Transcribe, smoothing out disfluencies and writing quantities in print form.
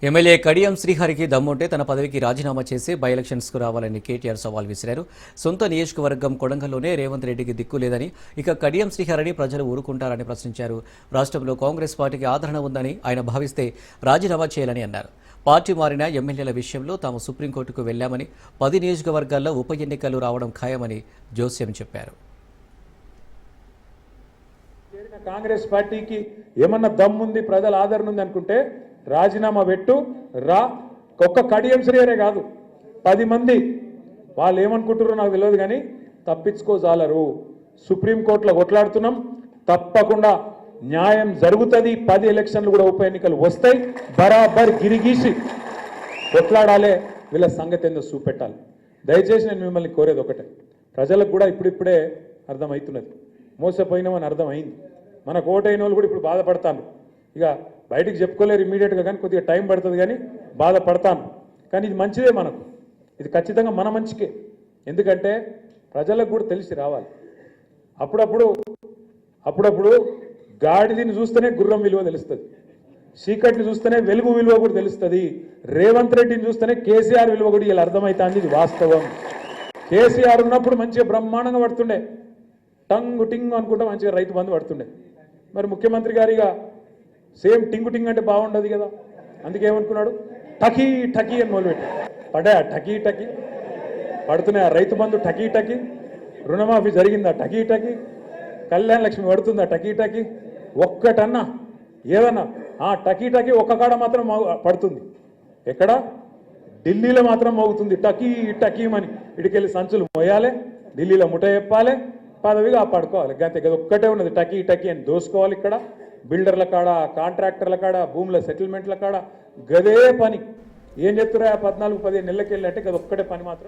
MLA Kadiyam శ్రీహరికి దమ్ముంటే తన పదవికి రాజీనామా చేసి బై ఎలక్షన్స్కు రావాలని కేటీఆర్ సవాల్ విసిరారు. సొంత నియోజకవర్గం కొడంగల్లోనే రేవంత్ రెడ్డికి దిక్కు లేదని, ఇక కడియం శ్రీహరిని ప్రజలు ఊరుకుంటారని ప్రశ్నించారు. రాష్ట్రంలో కాంగ్రెస్ పార్టీకి ఆదరణ ఉందని ఆయన భావిస్తే రాజీనామా చేయాలని అన్నారు. పార్టీ మారిన ఎమ్మెల్యేల విషయంలో తాము సుప్రీంకోర్టుకు వెళ్లామని, 10 నియోజకవర్గాల్లో ఉప ఎన్నికలు రావడం ఖాయమని జోస్యం చెప్పారు. కాంగ్రెస్ పార్టీకి ఏమన్నా దమ్ముంది, ప్రజల ఆదరణ ఉంది అనుకుంటే రాజీనామా పెట్టు రా. ఒక్క కడియం శ్రీహరే కాదు, 10 మంది వాళ్ళు ఏమనుకుంటారో నాకు తెలియదు, కానీ తప్పించుకోజాలరు. సుప్రీంకోర్టులో కొట్లాడుతున్నాం, తప్పకుండా న్యాయం జరుగుతుంది. 10 ఎలక్షన్లు కూడా ఉప ఎన్నికలు వస్తాయి. బరాబర్ గిరిగీసి కొట్లాడాలి. వీళ్ళ సంగతి ఏందో చూపెట్టాలి. దయచేసి నేను మిమ్మల్ని కోరేది ఒకటే, ప్రజలకు కూడా ఇప్పుడిప్పుడే అర్థమవుతున్నది, మోసపోయినామని అర్థమైంది. మనకు ఓటైన వాళ్ళు కూడా ఇప్పుడు బాధపడతాను. ఇక బయటికి చెప్పుకోలేరు ఇమీడియట్గా, కానీ కొద్దిగా టైం పడుతుంది, కానీ బాధపడతాను. కానీ ఇది మంచిదే, మనకు ఇది ఖచ్చితంగా మన మంచికే. ఎందుకంటే ప్రజలకు కూడా తెలిసి రావాలి. అప్పుడప్పుడు గాడిదని చూస్తేనే గుర్రం విలువ తెలుస్తుంది, చీకటిని చూస్తేనే వెలుగు విలువ కూడా తెలుస్తుంది. రేవంత్ రెడ్డిని చూస్తేనే కేసీఆర్ విలువ కూడా ఇలా అర్థమవుతుంది. ఇది వాస్తవం. కేసీఆర్ ఉన్నప్పుడు మంచిగా బ్రహ్మాండంగా పడుతుండే, టంగు టింగు అనుకుంటా మంచిగా రైతు బంధు పడుతుండే. మరి ముఖ్యమంత్రి గారిగా సేమ్ టింగు టింగ్ అంటే బాగుండదు కదా, అందుకే ఏమనుకున్నాడు, టకీ టకీ అని మొదలుపెట్టి పడా. టకీ టకీ పడుతున్నాయి ఆ రైతు బంధు, టకీ టకీ. రుణమాఫీ జరిగిందా, టకీ టకీ. కళ్యాణ లక్ష్మి పడుతుందా, టకీ టకీ. ఒక్కటన్నా ఏదన్నా టకీ టకీ ఒక్క కాడ మాత్రం పడుతుంది. ఎక్కడ? ఢిల్లీలో మాత్రం మోగుతుంది టకీ టకీమని. ఇడికెళ్ళి సంచులు మోయాలి, ఢిల్లీలో ముఠ చెప్పాలి, పదవి కాపాడుకోవాలి. గంతే కదా, ఒక్కటే ఉన్నది టకీ టకీ అని దోసుకోవాలి. ఇక్కడ బిల్డర్ల కాడ, కాంట్రాక్టర్ల కాడ, భూముల సెటిల్మెంట్ల కాడ గదే పని. ఏం చెప్తురా 14-15 నెలలకి వెళ్ళి అంటే గది ఒక్కటే పని మాత్రం.